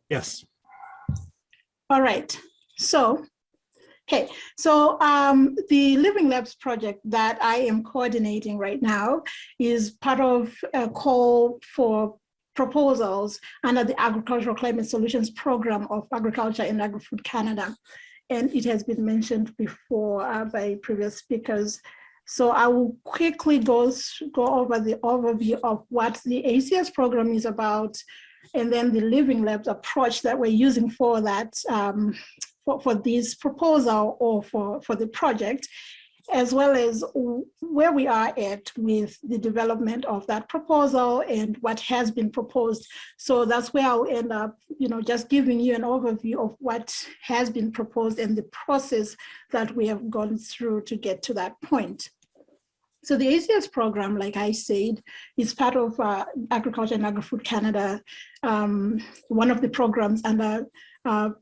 Yes. All right. So, okay. So the Living Labs project that I am coordinating right now is part of a call for proposals under the Agricultural Climate Solutions Program of Agriculture and Agri-Food Canada. And it has been mentioned before by previous speakers. So I will quickly go over the overview of what the ACS program is about, and then the Living Labs approach that we're using for that, for this proposal or for the project, as well as where we are at with the development of that proposal and what has been proposed. So that's where I'll end up, just giving you an overview of what has been proposed and the process that we have gone through to get to that point. So the ACS program, like I said, is part of Agriculture and Agri-Food Canada, one of the programs under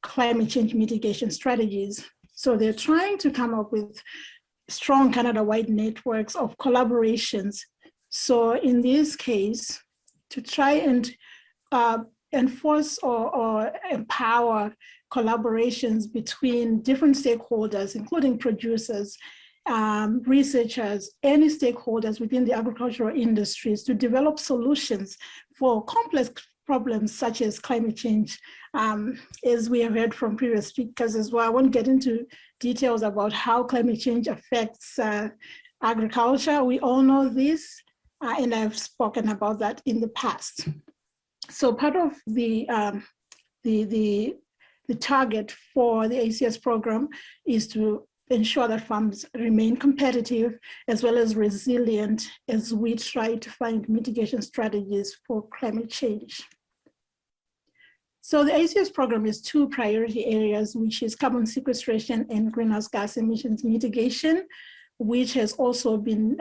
climate change mitigation strategies. So they're trying to come up with strong Canada-wide networks of collaborations. So in this case, to try and enforce or empower collaborations between different stakeholders, including producers, researchers, any stakeholders within the agricultural industries, to develop solutions for complex problems such as climate change, as we have heard from previous speakers as well. I won't get into details about how climate change affects agriculture. We all know this, and I've spoken about that in the past. So part of the target for the ACS program is to ensure that farms remain competitive as well as resilient as we try to find mitigation strategies for climate change. So the ACS program is two priority areas, which is carbon sequestration and greenhouse gas emissions mitigation, which has also been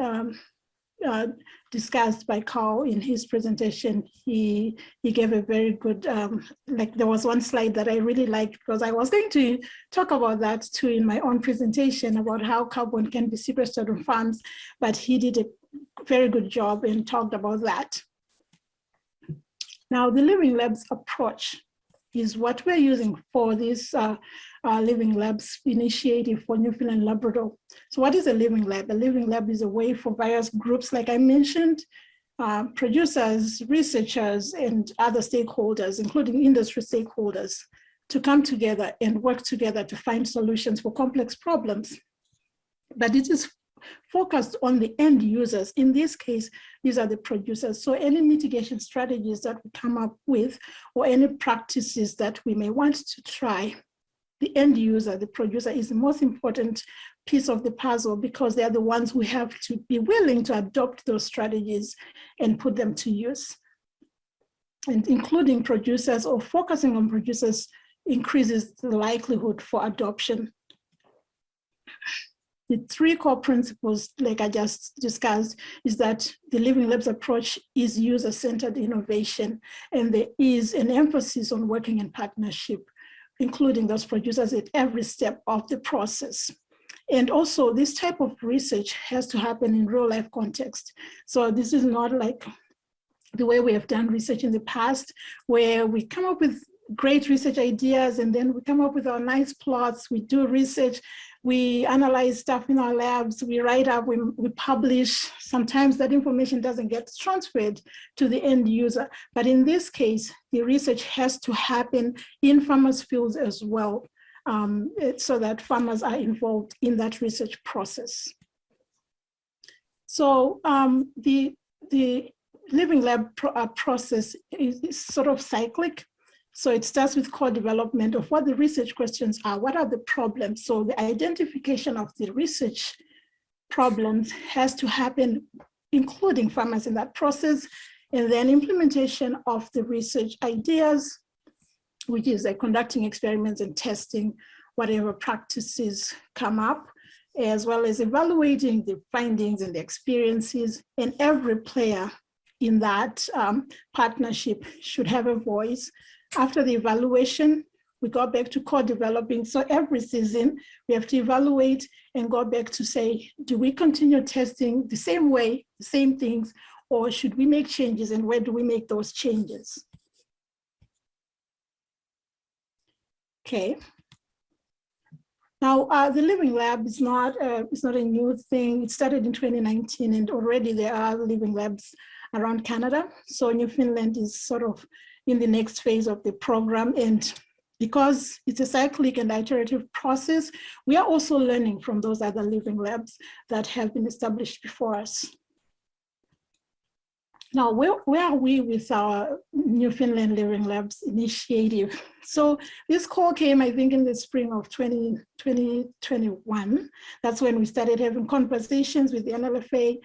discussed by Carl in his presentation. He gave a very good, there was one slide that I really liked, because I was going to talk about that too in my own presentation about how carbon can be sequestered on farms, but he did a very good job and talked about that. Now, the Living Labs approach is what we're using for this Living Labs initiative for Newfoundland and Labrador. So what is a Living Lab? A Living Lab is a way for various groups, like I mentioned, producers, researchers, and other stakeholders, including industry stakeholders, to come together and work together to find solutions for complex problems. But it is focused on the end users. In this case, these are the producers. So any mitigation strategies that we come up with, or any practices that we may want to try, the end user, the producer, is the most important piece of the puzzle, because they are the ones who have to be willing to adopt those strategies and put them to use. And including producers or focusing on producers increases the likelihood for adoption. The three core principles, like I just discussed, is that the Living Labs approach is user-centered innovation, and there is an emphasis on working in partnership, including those producers at every step of the process. And also, this type of research has to happen in real-life context. So this is not like the way we have done research in the past, where we come up with great research ideas and then we come up with our nice plots, we do research, we analyze stuff in our labs, we write up, we publish. Sometimes that information doesn't get transferred to the end user. But in this case, the research has to happen in farmers' fields as well, so that farmers are involved in that research process. So the Living Lab process is sort of cyclic. So it starts with core development of what the research questions are, what are the problems. So the identification of the research problems has to happen, including farmers in that process, and then implementation of the research ideas, which is like conducting experiments and testing whatever practices come up, as well as evaluating the findings and the experiences. And every player in that partnership should have a voice. After the evaluation, we go back to core developing. So every season, we have to evaluate and go back to say, do we continue testing the same way, the same things, or should we make changes, and where do we make those changes? Okay. Now, the Living Lab is not a new thing. It started in 2019, and already there are living labs around Canada. So Newfoundland is sort of in the next phase of the program. And because it's a cyclic and iterative process, we are also learning from those other living labs that have been established before us. Now, where are we with our Newfoundland Living Labs initiative? So this call came, I think, in the spring of 2021. That's when we started having conversations with the NLFA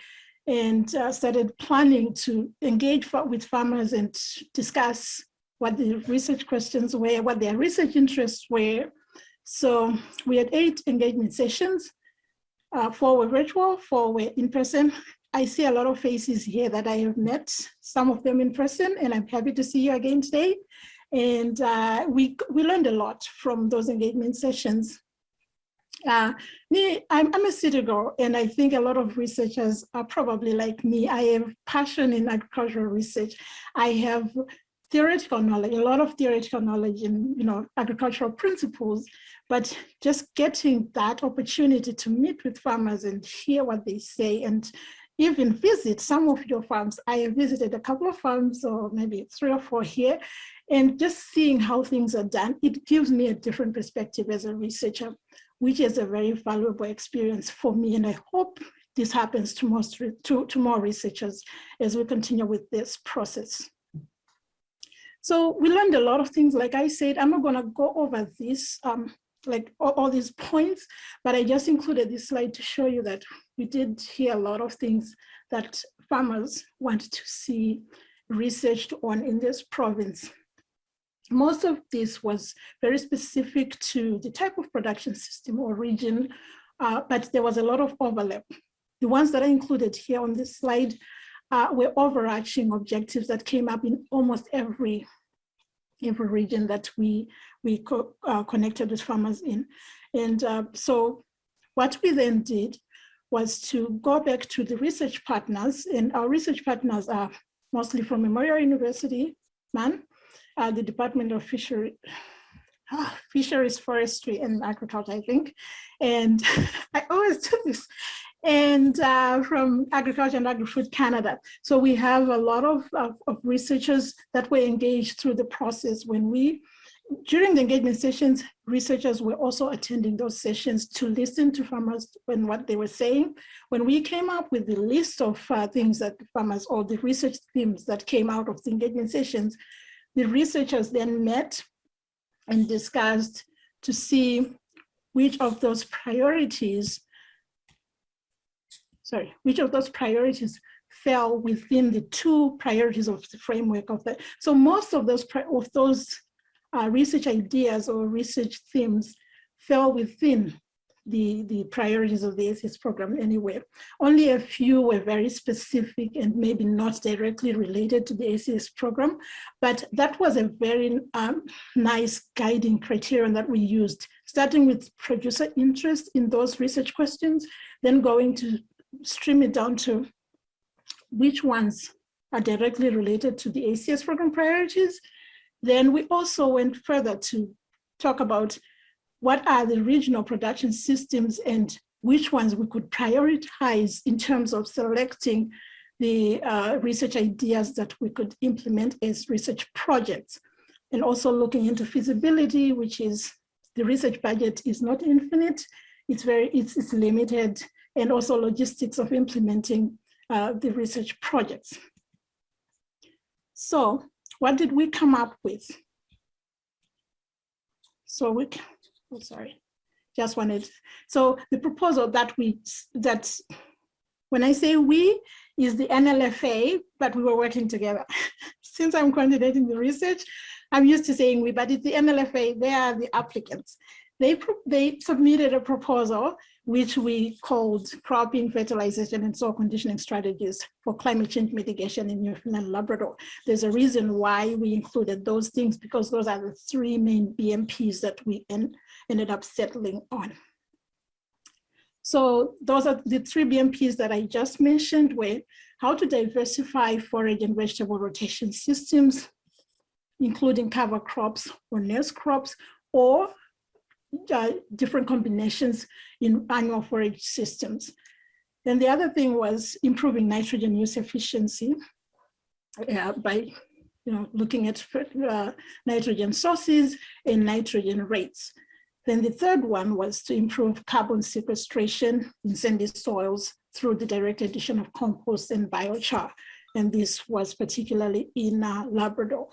and started planning to engage with farmers and discuss what the research questions were, what their research interests were. So we had 8 engagement sessions. 4 were virtual, 4 were in person. I see a lot of faces here that I have met, some of them in person, and I'm happy to see you again today. And we learned a lot from those engagement sessions. I'm a city girl, and I think a lot of researchers are probably like me. I have passion in agricultural research. I have theoretical knowledge, a lot of theoretical knowledge in agricultural principles, but just getting that opportunity to meet with farmers and hear what they say and even visit some of your farms. I have visited a couple of farms, or maybe 3 or 4 here, and just seeing how things are done, it gives me a different perspective as a researcher, which is a very valuable experience for me. And I hope this happens to more researchers as we continue with this process. So we learned a lot of things. Like I said, I'm not gonna go over this, like all these points, but I just included this slide to show you that we did hear a lot of things that farmers want to see researched on in this province. Most of this was very specific to the type of production system or region, but there was a lot of overlap. The ones that I included here on this slide were overarching objectives that came up in almost every region that we connected with farmers in. And so what we then did was to go back to the research partners, and our research partners are mostly from Memorial University, the Department of Fisheries, Forestry and Agriculture, I think. And I always do this. And from Agriculture and Agri-Food Canada. So we have a lot of researchers that were engaged through the process. During the engagement sessions, researchers were also attending those sessions to listen to farmers and what they were saying. When we came up with the list of things that the farmers, or the research themes that came out of the engagement sessions, the researchers then met and discussed to see which of those priorities fell within the 2 priorities of the framework of that. So most of those research ideas or research themes fell within the priorities of the ACS program anyway. Only a few were very specific and maybe not directly related to the ACS program, but that was a very nice guiding criterion that we used, starting with producer interest in those research questions, then going to stream it down to which ones are directly related to the ACS program priorities. Then we also went further to talk about what are the regional production systems and which ones we could prioritize in terms of selecting the research ideas that we could implement as research projects. And also looking into feasibility, which is the research budget is not infinite, it's limited, and also logistics of implementing the research projects. So what did we come up with? So so the proposal that when I say we, is the NLFA, but we were working together. Since I'm coordinating the research, I'm used to saying we, but it's the NLFA, they are the applicants. They submitted a proposal which we called Cropping, Fertilization, and Soil Conditioning Strategies for Climate Change Mitigation in Newfoundland and Labrador. There's a reason why we included those things, because those are the 3 main BMPs that we ended up settling on. So those are the 3 BMPs that I just mentioned, were how to diversify forage and vegetable rotation systems, including cover crops or nest crops, or different combinations in annual forage systems. Then the other thing was improving nitrogen use efficiency by looking at nitrogen sources and nitrogen rates. Then the third one was to improve carbon sequestration in sandy soils through the direct addition of compost and biochar. And this was particularly in Labrador.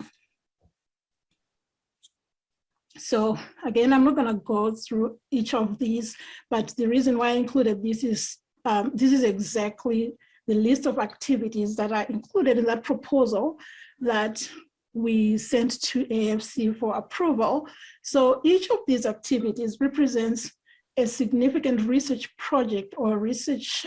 So again, I'm not going to go through each of these, but the reason why I included this is exactly the list of activities that are included in that proposal that we sent to AFC for approval. So each of these activities represents a significant research project or research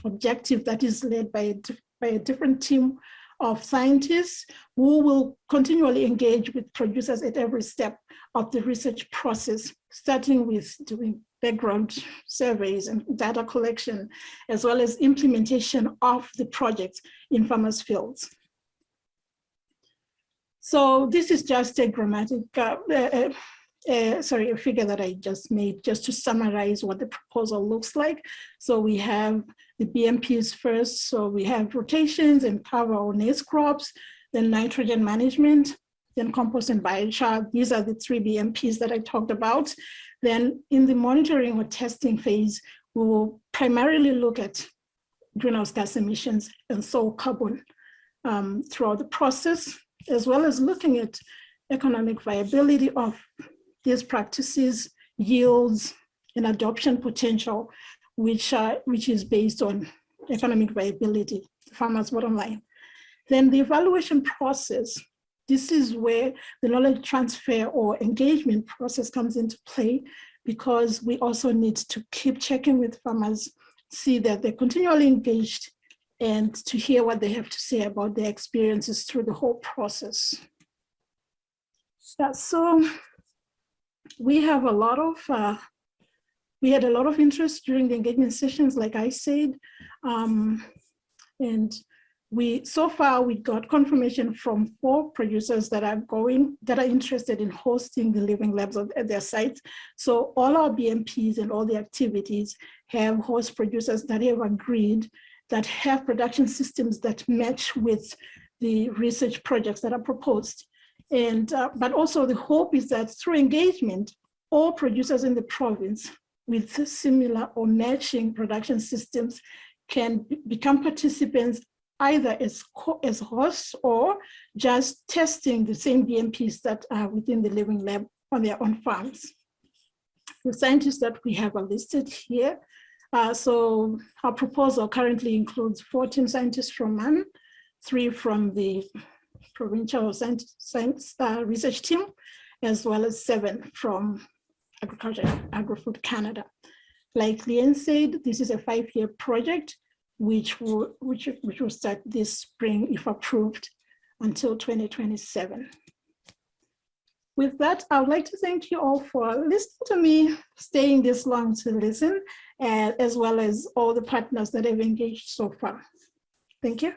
objective that is led by a different team of scientists who will continually engage with producers at every step of the research process, starting with doing background surveys and data collection, as well as implementation of the project in farmers' fields. So this is just a a figure that I just made just to summarize what the proposal looks like. So we have the BMPs first. So we have rotations and cover or nace crops, then nitrogen management, then compost and biochar. These are the 3 BMPs that I talked about. Then in the monitoring or testing phase, we will primarily look at greenhouse gas emissions and soil carbon throughout the process, as well as looking at economic viability of these practices, yields, and adoption potential, which is based on economic viability, the farmer's bottom line. Then the evaluation process, this is where the knowledge transfer or engagement process comes into play, because we also need to keep checking with farmers, see that they're continually engaged, and to hear what they have to say about their experiences through the whole process. So we have a lot of, we had a lot of interest during the engagement sessions, like I said, and so far we got confirmation from 4 producers that are interested in hosting the living labs at their sites. So all our BMPs and all the activities have host producers that have agreed, that have production systems that match with the research projects that are proposed. And, but also the hope is that through engagement, all producers in the province with similar or matching production systems can become participants either as hosts or just testing the same BMPs that are within the living lab on their own farms. The scientists that we have are listed here. So our proposal currently includes 14 scientists from MAN, 3 from the provincial science research team, as well as 7 from Agriculture Agri-Food Canada. Like Leanne said, this is a 5-year project, which will start this spring if approved until 2027. With that, I would like to thank you all for listening to me, staying this long to listen, as well as all the partners that have engaged so far. Thank you.